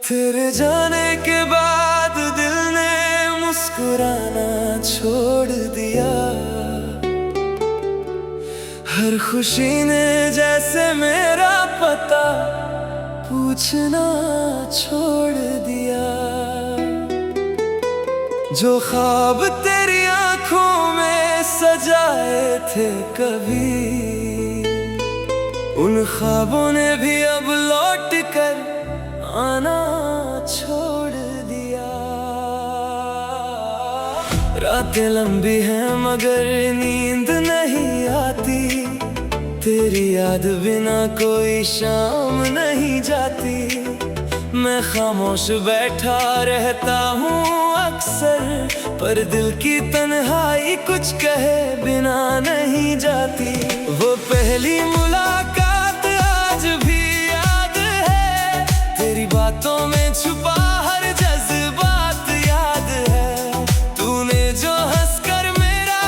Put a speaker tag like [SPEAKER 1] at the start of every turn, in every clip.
[SPEAKER 1] तेरे जाने के बाद दिल ने मुस्कुराना छोड़ दिया। हर खुशी ने जैसे मेरा पता पूछना छोड़ दिया। जो ख्वाब तेरी आंखों में सजाए थे कभी, उन ख्वाबों ने भी अब लौट कर आना छोड़ दिया। रातें लंबी हैं मगर नींद नहीं आती, तेरी याद बिना कोई शाम नहीं जाती। मैं खामोश बैठा रहता हूँ अक्सर, पर दिल की तन्हाई कुछ कहे बिना नहीं जाती। वो पहली मुलाकात आज भी याद है, तेरी बातों में छुपा हर जज्बात याद है। तूने जो हंसकर मेरा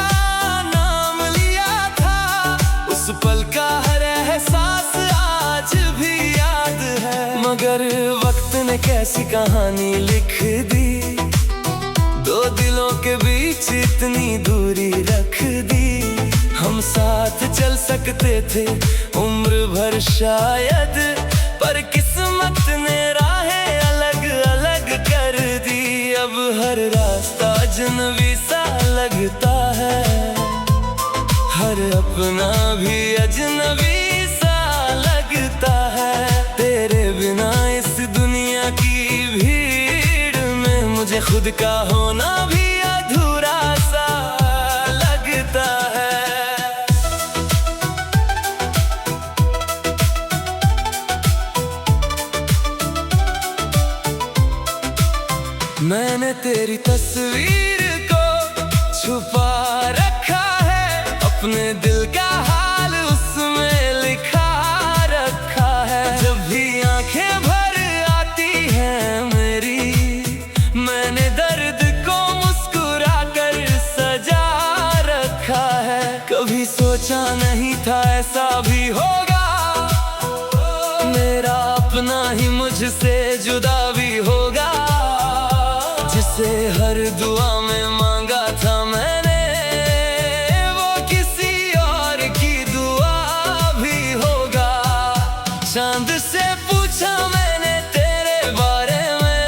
[SPEAKER 1] नाम लिया था, उस पल का हर एहसास आज भी याद है। मगर वक्त ने कैसी कहानी लिख दी, दो दिलों के बीच इतनी दूरी रख दी। हम साथ चल सकते थे उम्र भर शायद, पर किस्मत ने राहें अलग अलग कर दी। अब हर रास्ता अजनबी सा लगता है, हर अपना भी अजनबी सा लगता है। तेरे बिना इस दुनिया की भीड़ में मुझे खुद का होना भी अधूरा सा लगता है। मैंने तेरी तस्वीर को छुपा रखा है, अपने दिल का हाल उसमें लिखा रखा है। जब भी आंखें भर आती हैं मेरी, मैंने दर्द को मुस्कुरा कर सजा रखा है। कभी सोचा नहीं था ऐसा भी होगा, मेरा अपना ही मुझसे जुदा भी होगा। जिसे हर दुआ में मांगा था मैंने, वो किसी और की दुआ भी होगा। चांद से पूछा मैंने तेरे बारे में,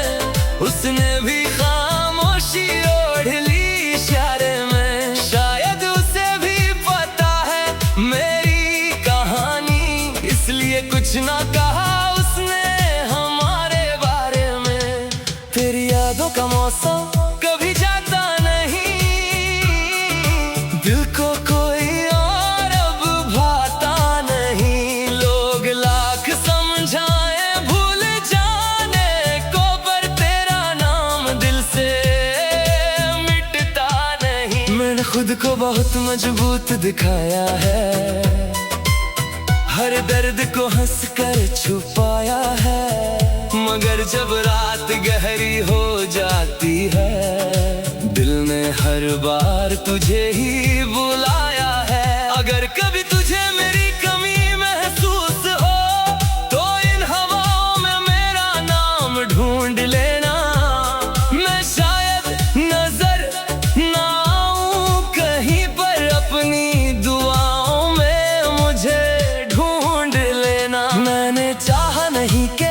[SPEAKER 1] उसने भी खामोशी ओढ़ ली इशारे में। शायद उसे भी पता है मेरी कहानी, इसलिए कुछ ना कहा उसने हमारे बारे में। तेरी यादों का मौसम कभी जाता नहीं, दिल को कोई और अब भाता नहीं। लोग लाख समझाए भूल जाने को, पर तेरा नाम दिल से मिटता नहीं। मैंने खुद को बहुत मजबूत दिखाया है, हर दर्द को हंसकर छुपाया है। मगर जब रात गहरी हो जाती है, दिल ने हर बार तुझे ही बुलाया है। अगर कभी तुझे मेरी कमी महसूस हो, तो इन हवाओं में मेरा नाम ढूंढ लेना। मैं शायद नजर ना आऊं कहीं पर, अपनी दुआओं में मुझे ढूंढ लेना। मैंने चाहा नहीं कि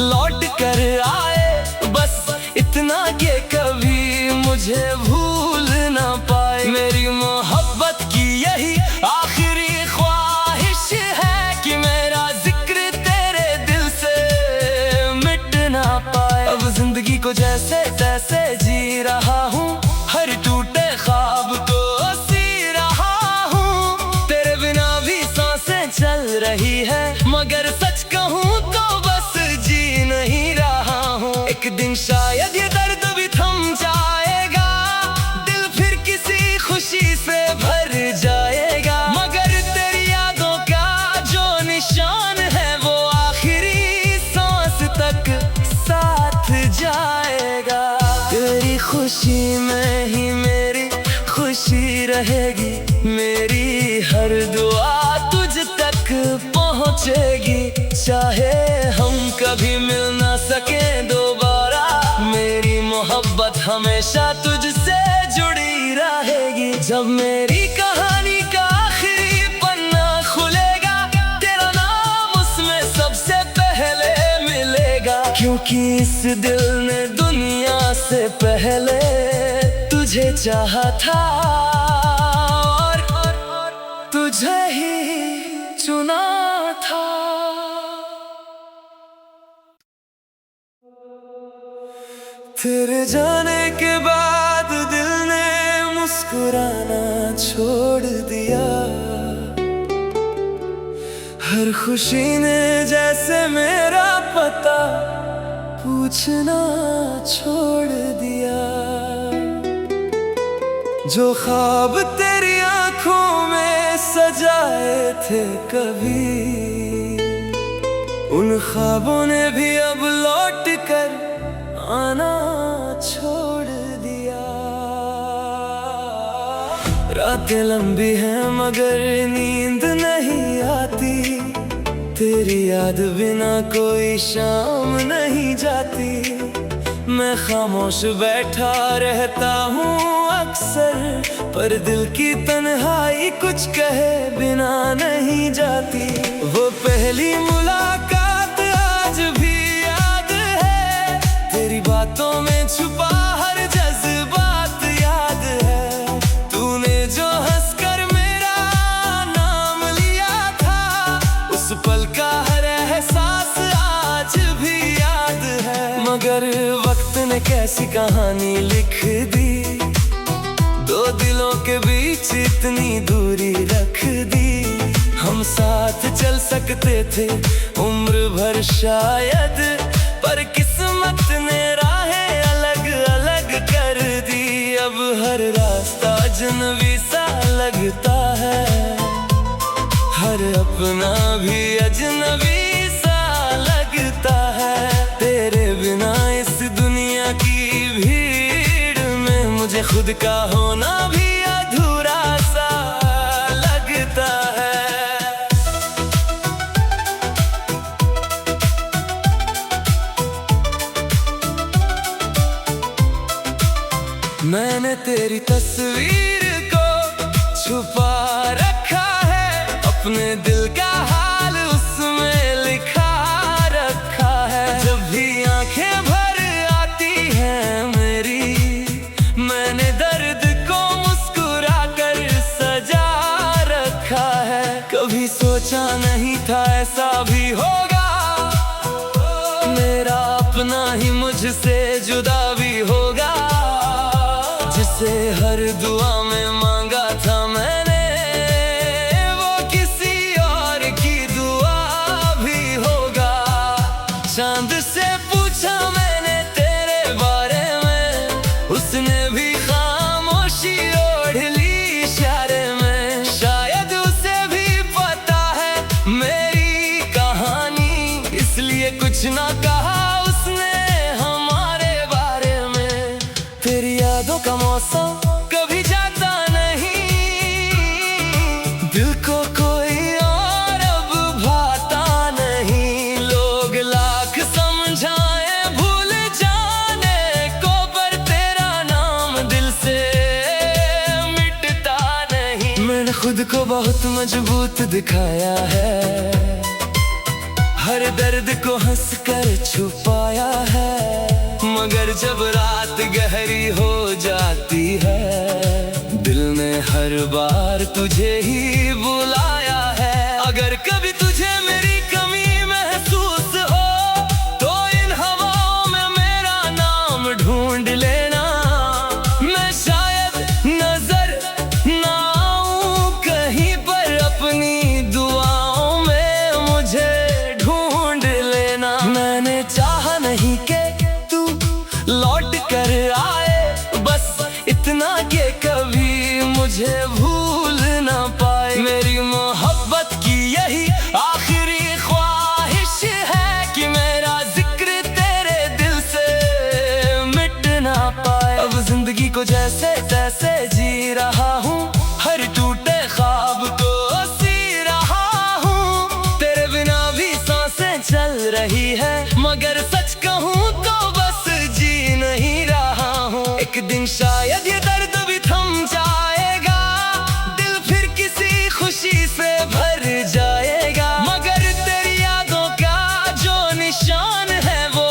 [SPEAKER 1] लौट कर आए, बस इतना कि कभी मुझे भूल ना पाए। मेरी मोहब्बत की यही आखिरी ख्वाहिश है कि मेरा जिक्र तेरे दिल से मिट ना पाए। अब जिंदगी को जैसे तैसे जी रहा हूँ, हर टूटे ख्वाब को सी रहा हूँ। तेरे बिना भी सांसें चल रही है, मगर सच कहूँ तो नहीं रहा हूँ। एक दिन शायद ये दर्द भी थम जाएगा, दिल फिर किसी खुशी से भर जाएगा। मगर तेरी यादों का जो निशान है, वो आखिरी सांस तक साथ जाएगा। तेरी खुशी में ही मेरी खुशी रहेगी, मेरी हर दुआ तुझ तक पहुँचेगी। चाहे हम कभी मिल ना क्योंकि इस दिल ने दुनिया से पहले तुझे चाहा था और तुझे ही चुना था। तेरे जाने के बाद दिल ने मुस्कुराना छोड़ दिया। हर खुशी ने जैसे मेरा पता पूछना छोड़ दिया। जो ख्वाब तेरी आंखों में सजाए थे कभी, उन ख्वाबों ने भी अब लौट कर आना छोड़ दिया। रातें लंबी हैं मगर नींद नहीं आती, तेरी याद बिना कोई शाम नहीं जाती। मैं खामोश बैठा रहता हूँ अक्सर, पर दिल की तन्हाई कुछ कहे बिना नहीं जाती। वो पहली मुलाकात आज भी याद है, तेरी बातों में छुपा हर जज्बात याद है। तूने जो हंसकर मेरा नाम लिया था, उस पल का हर एहसास आज भी याद है। मगर वक्त ने कैसी कहानी लिख दी, दो दिलों के बीच इतनी दूरी रख दी। हम साथ चल सकते थे उम्र भर शायद, पर किस्मत ने राहें अलग अलग कर दी। अब हर रास्ता अजनबी सा लगता है, हर अपना भी अजनबी सा लगता है। तेरे बिना इस दुनिया की भीड़ में मुझे खुद का होना भी अधूरा सा लगता है। मैंने तेरी तस्वीर को छुपा रखा है, अपने दिल का हाल उसमें लिखा रखा है। जब भी आंखें भर आती हैं मेरी, मैंने दर्द को मुस्कुरा कर सजा रखा है। कभी सोचा नहीं था ऐसा भी होगा, मेरा अपना ही मुझसे जुदा भी होगा। जिसे हर दुआ में मांगा था मैंने, वो किसी और की दुआ भी होगा। चांद से पूछा मैंने तेरे बारे में, उसने भी खामोशी ओढ़ ली इशारे में। शायद उसे भी पता है मेरी कहानी, इसलिए कुछ ना कहा उसने हमारे बारे में। तेरी यादों का मौसम कभी जाता नहीं, दिल को कोई और अब भाता नहीं। लोग लाख समझाए भूल जाने को, पर तेरा नाम दिल से मिटता नहीं। मैंने खुद को बहुत मजबूत दिखाया है, हर दर्द को हंसकर छुपाया है। मगर जब रात गहरी हो जाती है, दिल ने हर बार तुझे ही बुलाया है। अगर कभी तुझे मेरी कमी महसूस हो, तो इन हवाओं में मेरा नाम ढूंढ लेना। मैं शायद नजर ना आऊं कहीं पर, अपनी दुआओं में मुझे ढूंढ लेना। मैंने चाहा नहीं कि तू लौट कर आए, बस इतना कि कभी मुझे भूल ना पाए। मेरी मोहब्बत की यही आखिरी ख्वाहिश है कि मेरा जिक्र तेरे दिल से मिट ना पाए। अब जिंदगी को जैसे तैसे जी रहा हूँ, हर टूटे ख्वाब को सी रहा हूँ। तेरे बिना भी सांसें चल रही है, मगर सच कहूँ तो बस जी नहीं रहा हूँ। एक दिन शायद ये दर्द भी थम जाएगा, दिल फिर किसी खुशी से भर जाएगा। मगर तेरी यादों का जो निशान है, वो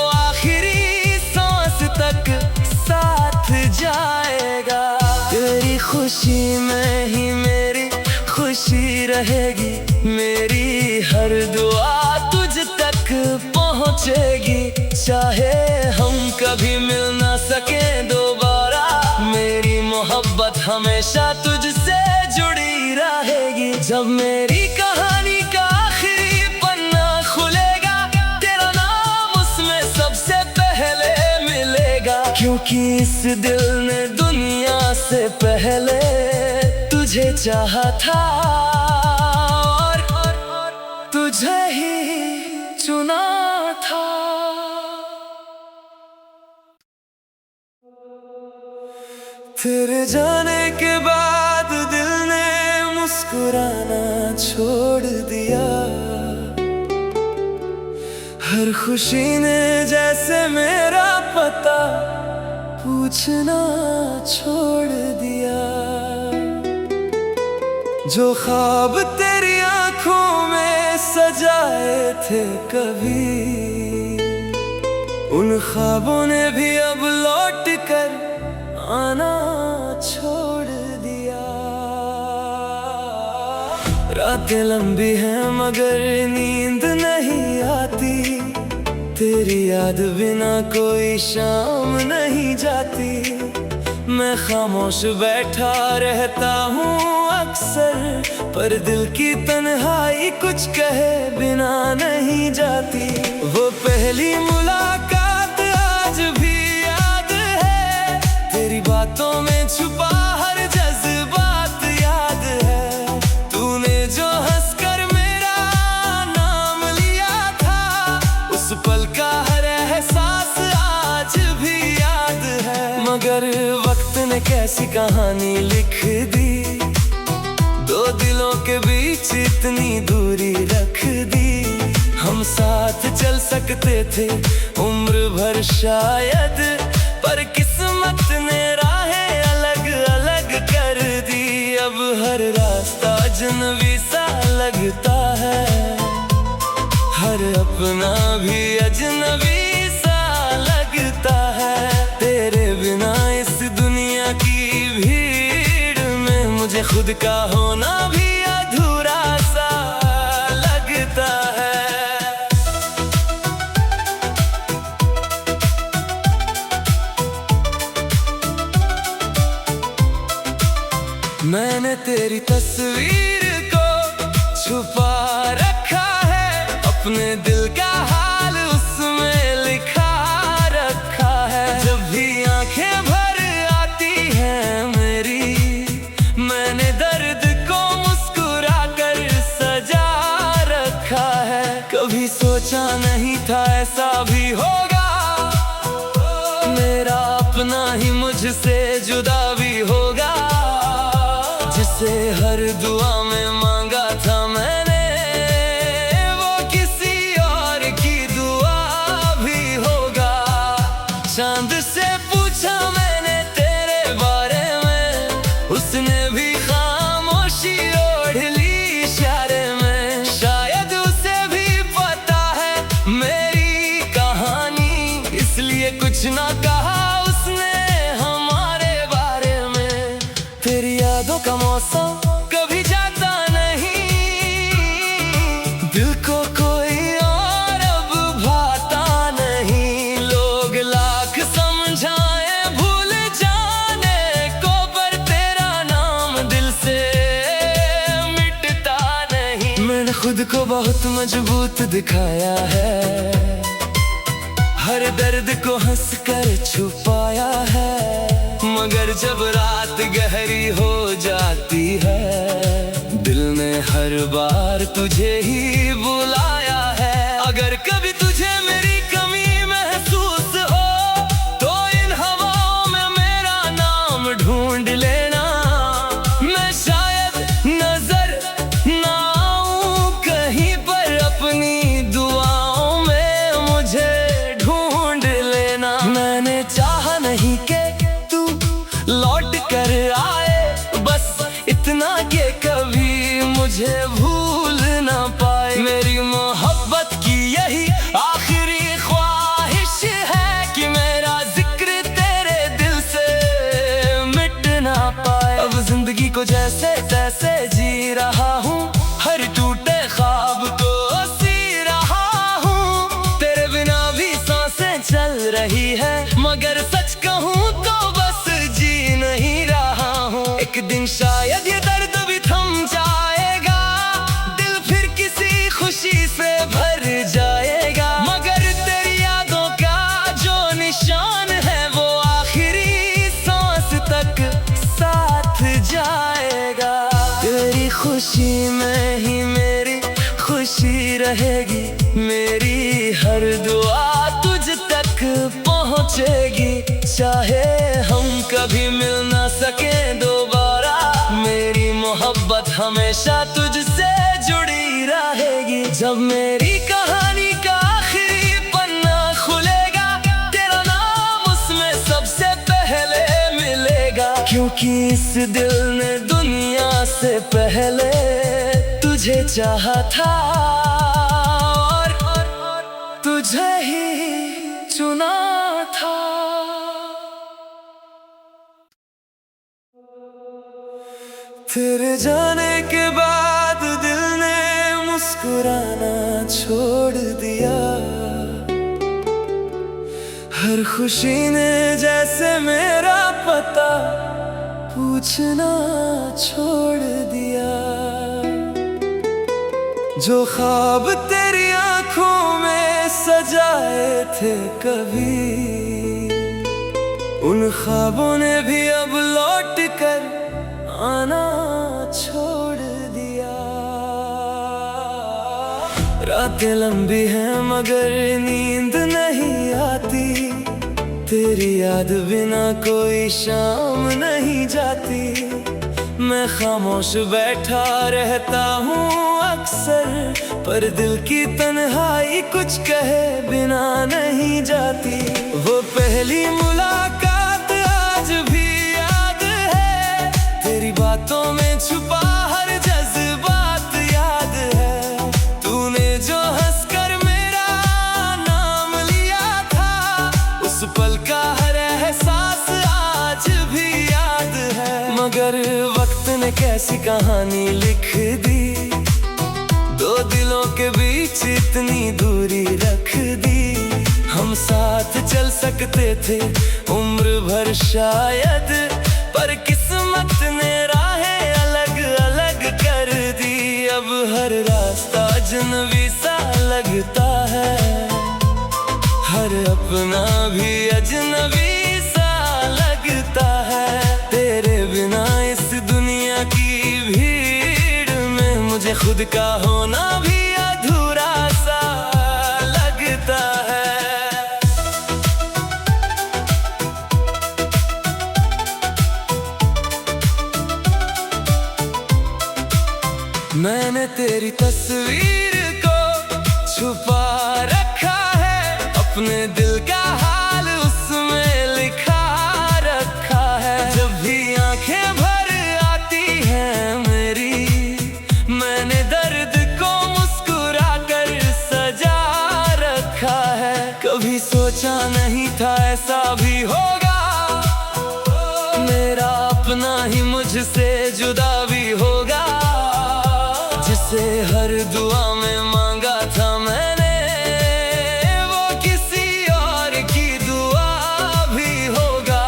[SPEAKER 1] पहुंचेगी। चाहे हम कभी मिल ना सके दोबारा, मेरी मोहब्बत हमेशा तुझसे जुड़ी रहेगी। जब मेरी कहानी का आखिरी पन्ना खुलेगा, तेरा नाम उसमें सबसे पहले मिलेगा। क्योंकि इस दिल ने दुनिया से पहले तुझे चाहा था और तुझे ही चुना था। तेरे जाने के बाद दिल ने मुस्कुराना छोड़ दिया। हर खुशी ने जैसे मेरा पता पूछना छोड़ दिया। जो ख्वाब तेरी आंखों में सजाए थे कभी, उन ख्वाबों ने भी अब लौट कर आना छोड़ दिया। रातें लंबी हैं मगर नींद नहीं आती, तेरी याद बिना कोई शाम नहीं जाती। मैं खामोश बैठा रहता हूँ अक्सर, पर दिल की तन्हाई कुछ कहे बिना नहीं जाती। वो पहली मुलाकात आज भी याद है, तेरी बातों में छुपा हर जज्बात याद है। तूने जो हंसकर मेरा नाम लिया था, उस पल का हर एहसास आज भी याद है। मगर वक्त ने कैसी कहानी लिख दी, दो दिलों के बीच इतनी दूरी रख दी। हम साथ चल सकते थे उम्र भर शायद, पर किस्मत ने राहें अलग अलग कर दी। अब हर रास्ता अजनबी सा लगता है, हर अपना भी अजनबी सा लगता है। तेरे बिना इस दुनिया की भीड़ में मुझे खुद का होना भी अधूरा सा लगता है। मैंने तेरी तस्वीर को छुपा रखा है, अपने दिल का हाल उसमें लिखा रखा है। जब भी आंखें भर आती हैं मेरी, मैंने दर्द को मुस्कुरा कर सजा रखा है। कभी सोचा नहीं था ऐसा भी होगा, मेरा अपना ही मुझसे जुदा भी होगा। जिसे हर दुआ में मांगा था मैंने, वो किसी और की दुआ भी होगा। चांद से पूछा मैंने तेरे बारे में, उसने भी खामोशी ओढ़ ली इशारे में। शायद उसे भी पता है मेरी कहानी, इसलिए कुछ ना कहा उसने हमारे बारे में। तेरी यादों का मौसम कभी जाता नहीं, दिल को कोई और अब भाता नहीं। लोग लाख समझाए भूल जाने को, पर तेरा नाम दिल से मिटता नहीं। मैंने खुद को बहुत मजबूत दिखाया है, हर दर्द को हंसकर छुपाया है। मगर जब रात गहरी हो जाती है, दिल ने हर बार तुझे ही बुलाया है। अगर कभी तुझे मेरी कमी महसूस हो, तो इन हवाओं में मेरा नाम ढूंढ लेना। मैं शायद नजर ना आऊं कहीं पर, अपनी दुआओं में मुझे ढूंढ लेना। मैंने चाहा नहीं कि तू लौट कर आए, बस इतना कि कभी मुझे भूल ना पाए। मेरी मोहब्बत की यही आखिरी ख्वाहिश है कि मेरा जिक्र तेरे दिल से मिट ना पाए। अब जिंदगी को जैसे तैसे जी रहा हूँ, हर टूटे ख्वाब को सी रहा हूँ। तेरे बिना रही है, मगर सच कहूँ तो बस जी नहीं रहा हूँ। एक दिन शायद ये दर्द भी थम जाएगा, दिल फिर किसी खुशी से भर जाएगा। मगर तेरी यादों का जो निशान है वो आखिरी सांस तक साथ जाएगा। तेरी खुशी में ही मेरी खुशी रहेगी, मेरी हर दुआ तुझ तक पहुँचेगी। चाहे हम कभी मिल ना सके दोबारा, मेरी मोहब्बत हमेशा तुझसे जुड़ी रहेगी। जब मेरी कहानी का आखिरी पन्ना खुलेगा, तेरा नाम उसमें सबसे पहले मिलेगा। क्योंकि इस दिल ने दुनिया से पहले तुझे चाहा था और तुझे ही चुना था। तेरे जाने के बाद दिल ने मुस्कुराना छोड़ दिया, हर खुशी ने जैसे मेरा पता पूछना छोड़ दिया। जो ख्वाब तेरी आंखों में सजाए थे कभी, उन ख्वाबों ने भी अब लौट कर आना छोड़ दिया। रातें लंबी हैं मगर नींद नहीं आती, तेरी याद बिना कोई शाम नहीं जाती। मैं खामोश बैठा रहता हूँ अक्सर, पर दिल की तन्हाई कुछ कहे बिना नहीं जाती। वो पहली मुलाकात आज भी याद है, तेरी बातों में छुपा हर जज्बात याद है। तूने जो हंसकर मेरा नाम लिया था, उस पल का हर एहसास आज भी याद है। मगर वक्त ने कैसी कहानी लिख दी, दो दिलों के बीच इतनी दूरी रख दी। हम साथ चल सकते थे उम्र भर शायद, पर किस्मत ने राहें अलग अलग कर दी। अब हर रास्ता अजनबी सा लगता है, हर अपना भी अजनबी सा लगता है। तेरे बिना इस दुनिया की भीड़ में मुझे खुद का होना भी अधूरा सा लगता है। मैंने तेरी तस्वीर को छुपा रखा है, अपने दिल का हाल उसमें लिखा रखा है। जब भी आंखें भर आती हैं मेरी, मैंने दर्द को मुस्कुरा कर सजा रखा है। कभी सोचा नहीं था ऐसा भी होगा, मेरा अपना ही मुझसे जुदा भी होगा। जिसे हर दुआ में मांगा था मैंने, वो किसी और की दुआ भी होगा।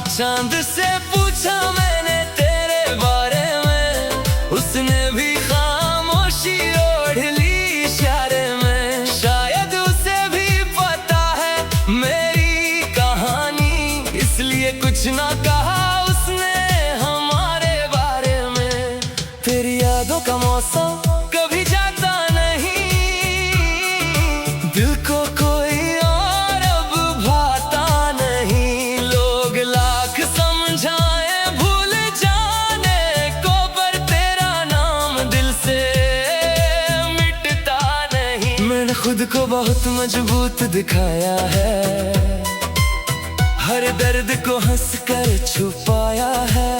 [SPEAKER 1] चांद से पूछा मैंने तेरे बारे में, उसने भी खामोशी ओढ़ ली इशारे में। शायद उसे भी पता है मेरी कहानी, इसलिए कुछ ना कहा उसने हमारे बारे में। तेरी यादों का मौसम कभी जाता नहीं, दिल को कोई और अब भाता नहीं। लोग लाख समझाए भूल जाने को, पर तेरा नाम दिल से मिटता नहीं। मैंने खुद को बहुत मजबूत दिखाया है, हर दर्द को हंसकर छुपाया है।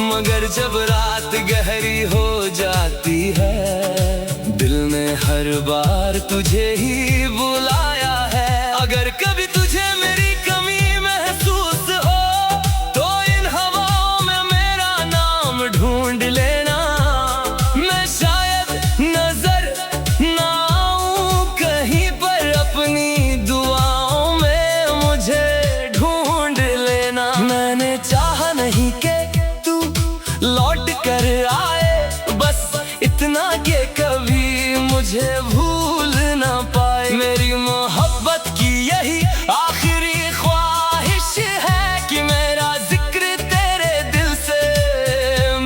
[SPEAKER 1] मगर जब रात गहरी हो जाती है, दिल ने हर बार तुझे ही बुलाया है। अगर कभी तुझे मेरी कमी महसूस हो, तो इन हवाओं में मेरा नाम ढूंढ लेना। मैं शायद नजर ना आऊं कहीं पर, अपनी दुआओं में मुझे भूल ना पाए। मेरी मोहब्बत की यही आखिरी ख्वाहिश है कि मेरा जिक्र तेरे दिल से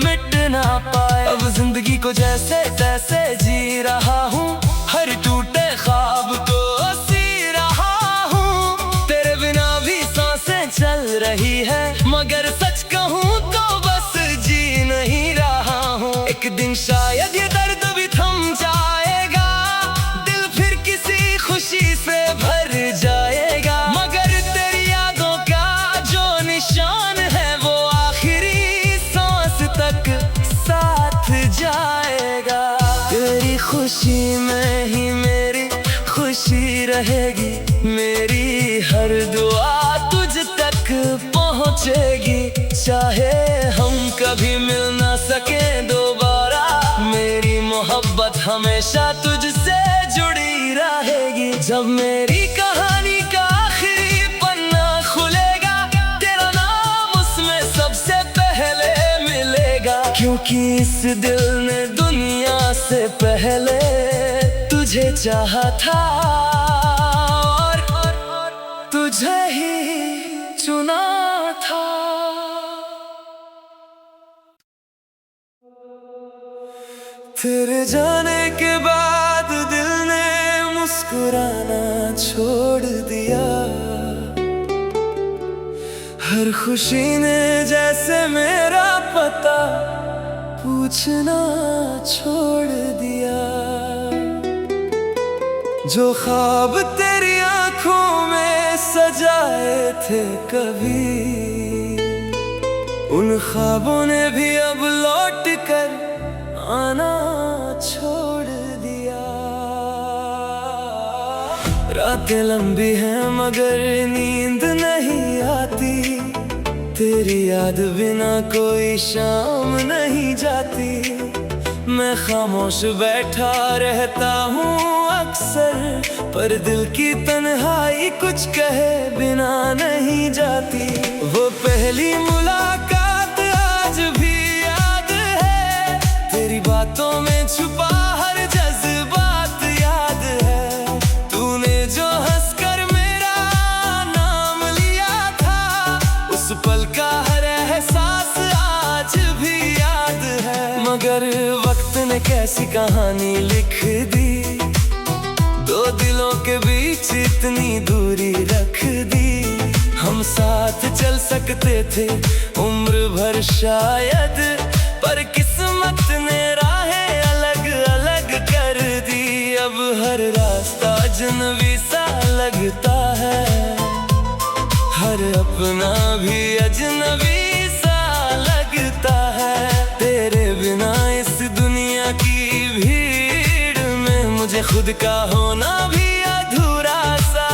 [SPEAKER 1] मिट ना पाए। अब जिंदगी को जैसे तैसे जी रहा हूँ, हर टूटे ख्वाब को सी रहा हूँ। तेरे बिना भी सांसें चल रही है, मगर सच कहूँ तो बस जी नहीं रहा हूँ। एक दिन शायद ये दर्द भी थम जाएगा, दिल फिर किसी खुशी से भर जाएगा। मगर तेरी यादों का जो निशान है वो आखिरी सांस तक साथ जाएगा। तेरी खुशी में ही मेरी खुशी रहेगी, मेरी हर दुआ तुझ तक पहुँचेगी। चाहे हम कभी मिल ना सके दोबारा, मेरी मोहब्बत हमेशा तुझसे जुड़ी रहेगी। जब मेरी कहानी का आखिरी पन्ना खुलेगा, तेरा नाम उसमें सबसे पहले मिलेगा। क्योंकि इस दिल ने दुनिया से पहले तुझे चाहा था और तुझे ही चुना था। तेरे जाने के बाद दिल ने मुस्कुराना छोड़ दिया, हर खुशी ने जैसे मेरा पता पूछना छोड़ दिया। जो ख्वाब तेरी आंखों में सजाए थे कभी, उन ख्वाबों ने भी अब लौट कर आना छोड़ दिया। रातें लंबी हैं मगर नींद नहीं आती, तेरी याद बिना कोई शाम नहीं जाती। मैं खामोश बैठा रहता हूँ अक्सर, पर दिल की तन्हाई कुछ कहे बिना नहीं जाती। वो पहली मुलाकात आज भी याद है, तेरी बातों में छुपा हर जज्बात याद है। तूने जो हंसकर मेरा नाम लिया था, उस पल का हर एहसास आज भी याद है। मगर वक्त ने कैसी कहानी लिख दी, दो दिलों के बीच इतनी दूरी रख दी। हम साथ चल सकते थे उम्र भर शायद, पर किस्मत ने राहें अलग अलग कर दी। अब हर रास्ता अजनबी सा लगता है, हर अपना भी अजनबी सा लगता है। तेरे बिना इस दुनिया की भीड़ में मुझे खुद का होना भी अधूरा सा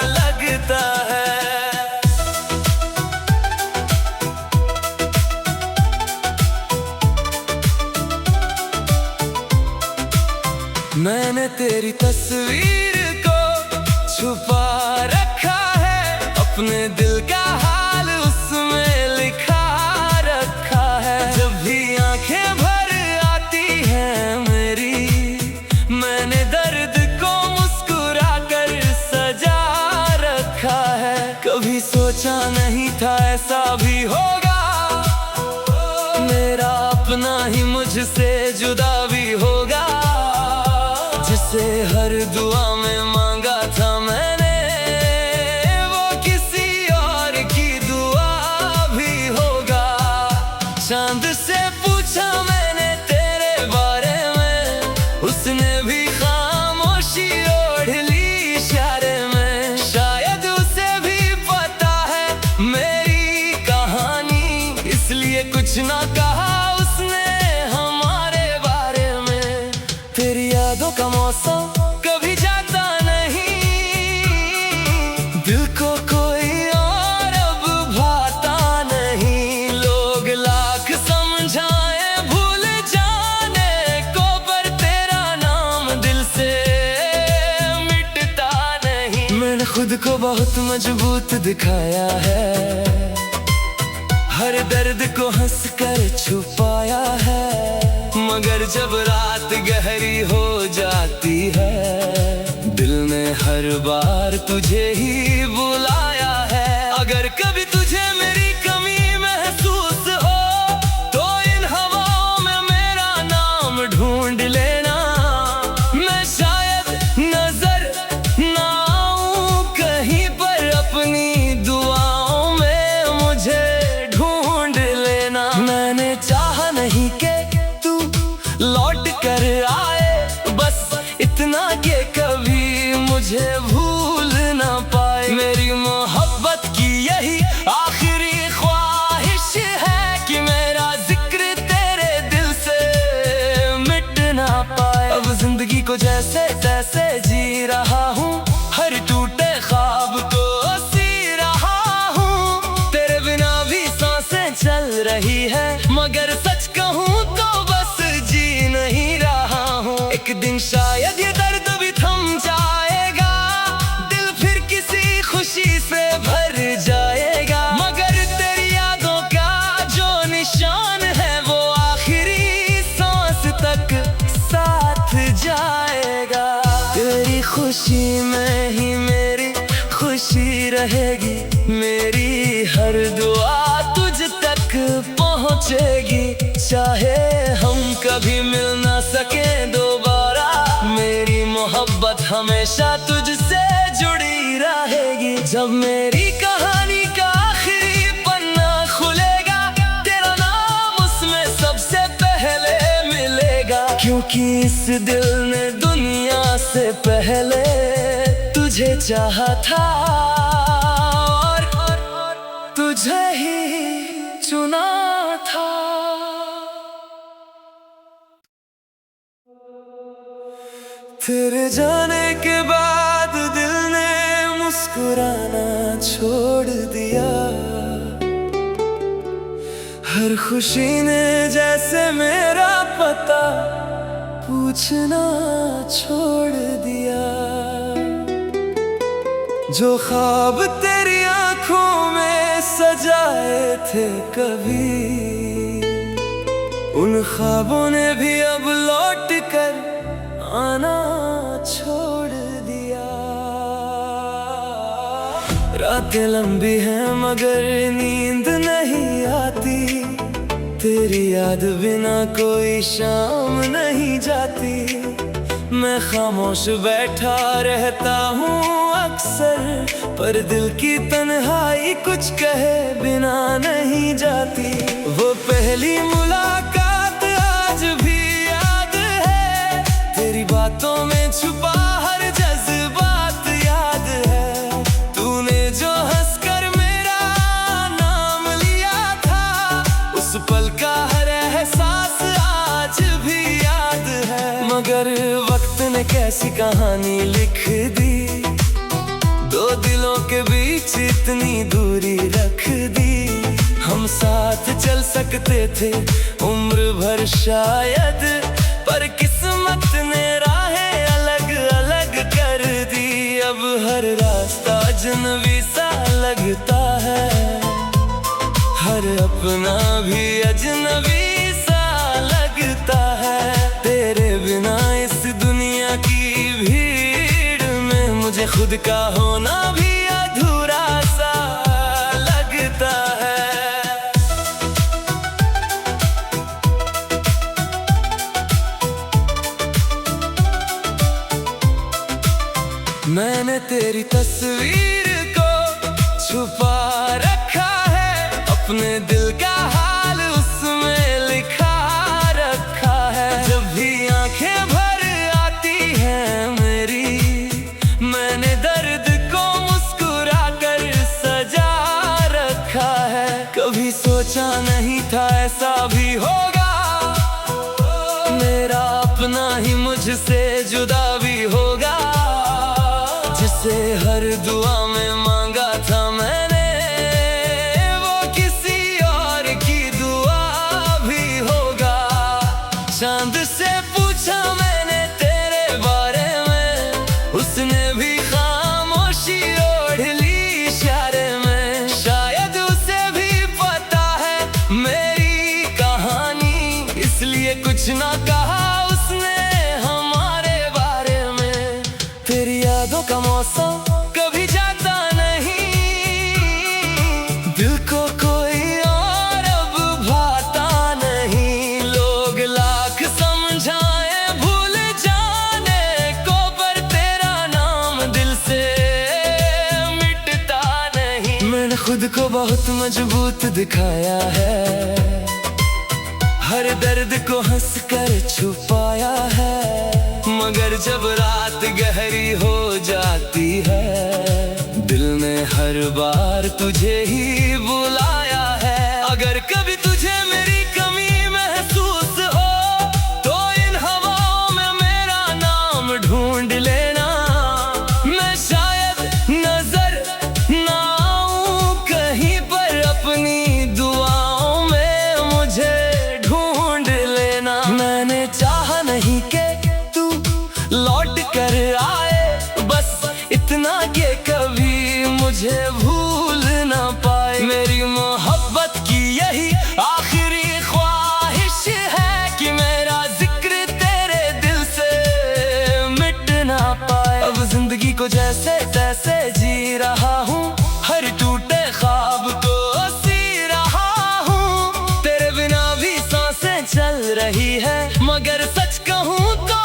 [SPEAKER 1] लगता है। मैंने तेरी तस्वीर को छुपा रखा है, अपने दिल का हाल उसमें लिखा रखा है। जब भी आंखें भर आती हैं मेरी, मैंने दर्द को मुस्कुरा कर सजा रखा है। कभी सोचा नहीं था ऐसा भी होगा, मेरा अपना ही मुझसे जुदा भी होगा। जिसे हर दुआ में मांगा था मैंने, वो किसी और की दुआ भी होगा। चांद से पूछा मैंने तेरे बारे में, उसने भी खामोशी ओढ़ ली इशारे में। शायद उसे भी पता है मेरी कहानी, इसलिए कुछ ना कहा उसने हमारे बारे में। तेरी यादों का मौसम कभी जाता नहीं, दिल को कोई और अब भाता नहीं। लोग लाख समझाए भूल जाने को, पर तेरा नाम दिल से मिटता नहीं। मैंने खुद को बहुत मजबूत दिखाया है, हर दर्द को हंस कर छुपाया है। मगर जब रात गहरी हो जाती है, दिल ने हर बार तुझे ही बुलाया है। अगर कभी तुझे मेरी कमी महसूस हो, तो इन हवाओं में मेरा नाम ढूंढ लेना। मैं शायद नजर ना आऊं कहीं पर, अपनी दुआओं में मुझे ढूंढ लेना। मैंने चाहा नहीं कि तू लौट कर आए, बस इतना कि कभी मुझे भूल ना पाए। मेरी मोहब्बत की यही आखिरी ख्वाहिश है कि मेरा जिक्र तेरे दिल से मिट ना पाए। अब जिंदगी को जैसे तैसे जी रहा हूँ, हर टूटे ख्वाब को सी रहा हूँ। तेरे बिना भी सांसें चल रही है, मगर सच कहूँ तो बस जी नहीं रहा हूँ। एक दिन शायद ये दर्द भी थम जाएगा, दिल फिर किसी खुशी से भर जाएगा। मगर तेरी यादों का जो निशान है, वो आखिरी सांस तक साथ जाएगा। तेरी खुशी में ही मेरी खुशी रहेगी, मेरी हर दुआ तुझ तक पहुँचेगी। चाहे हम कभी मिल ना सके दोबारा, मेरी मोहब्बत हमेशा तुझसे जुड़ी रहेगी। जब मेरी कहानी का आखिरी पन्ना खुलेगा, तेरा नाम उसमें सबसे पहले मिलेगा। क्योंकि इस दिल ने दुनिया से पहले तुझे चाहा था, और तुझे ही चुना था। तेरे जाने के बाद दिल ने मुस्कुराना छोड़ दिया, हर खुशी ने जैसे मेरा पता पूछना छोड़ दिया। जो ख्वाब तेरी आंखों में सजाए थे कभी, उन ख्वाबों ने भी अब लौट कर आना छोड़ दिया। रातें लंबी हैं मगर नींद नहीं आती, तेरी याद बिना कोई शाम नहीं जाती। मैं खामोश बैठा रहता हूँ अक्सर, पर दिल की तन्हाई कुछ कहे बिना नहीं जाती। वो पहली मुलाकात आज भी याद है, तेरी बातों में छुपा हर जज्बात याद है। तूने जो हंसकर मेरा नाम लिया था, उस पल का हर एहसास आज भी याद है। मगर वक्त ने कैसी कहानी लिख दी, दो दिलों के बीच इतनी दूरी रख दी। हम साथ चल सकते थे उम्र भर शायद, पर किस्मत ने राहें अलग अलग कर दी। अब हर रास्ता अजनबी सा लगता है, हर अपना भी अजनबी सा लगता है। तेरे बिना इस दुनिया की भीड़ में मुझे खुद का होना भी अधूरा सा लगता है। मैंने तेरी तस्वीर को छुपा रखा है, अपने दिल का हाल उसमें लिखा रखा है। जब भी आंखें भर आती हैं मेरी, मैंने दर्द को मुस्कुरा कर सजा रखा है। कभी सोचा नहीं था ऐसा भी होगा, मेरा अपना ही मुझसे जुदा भी होगा। जिसे हर दुआ में मांगा था मैंने, वो किसी और की दुआ भी होगा। चांद से पूछा मैंने तेरे बारे में, उसने भी खामोशी ओढ़ ली इशारे में। शायद उसे भी पता है मेरी कहानी, इसलिए कुछ ना यादों का मौसम कभी जाता नहीं, दिल को कोई और अब भाता नहीं। लोग लाख समझाए भूल जाने को, पर तेरा नाम दिल से मिटता नहीं। मैंने खुद को बहुत मजबूत दिखाया है, हर दर्द को हंस कर छुपाया है, मगर जब रात गहरी हो जाती है, दिल ने हर बार तुझे ही बुलाया है। अगर कभी तुझे मेरी कमी महसूस हो, तो इन हवाओं में मेरा नाम ढूंढ लेना। मैं शायद नजर ना आऊं कहीं पर, अपनी दुआओं में मुझे ढूंढ लेना। मैंने चाहा नहीं कि लौट कर आए, बस इतना कि कभी मुझे भूल ना पाए। मेरी मोहब्बत की यही आखिरी ख्वाहिश है कि मेरा जिक्र तेरे दिल से मिट ना पाए। अब जिंदगी को जैसे तैसे जी रहा हूँ, हर टूटे ख्वाब को सी रहा हूँ। तेरे बिना भी सांसें चल रही है, मगर सच कहूँ तो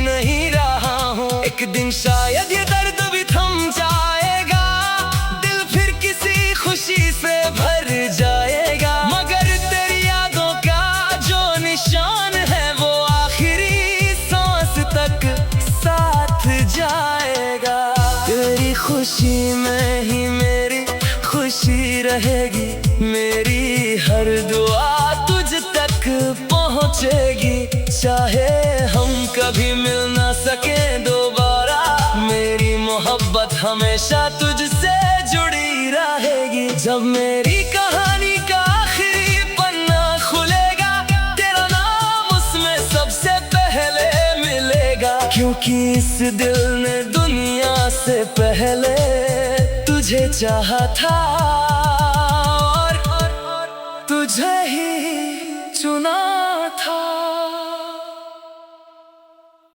[SPEAKER 1] नहीं रहा हूँ। एक दिन शायद ये दर्द भी थम जाएगा, दिल फिर किसी खुशी से भर जाएगा, मगर तेरी यादों का जो निशान है, वो आखिरी सांस तक साथ जाएगा। तेरी खुशी में ही मेरी खुशी रहेगी, मेरी हर दुआ तुझ तक पहुँचेगी। चाहे हम कभी मिल ना सके दोबारा, मेरी मोहब्बत हमेशा तुझसे जुड़ी रहेगी। जब मेरी कहानी का आखिरी पन्ना खुलेगा, तेरा नाम उसमें सबसे पहले मिलेगा, क्योंकि इस दिल ने दुनिया से पहले तुझे चाहा था और तुझे ही चुना था।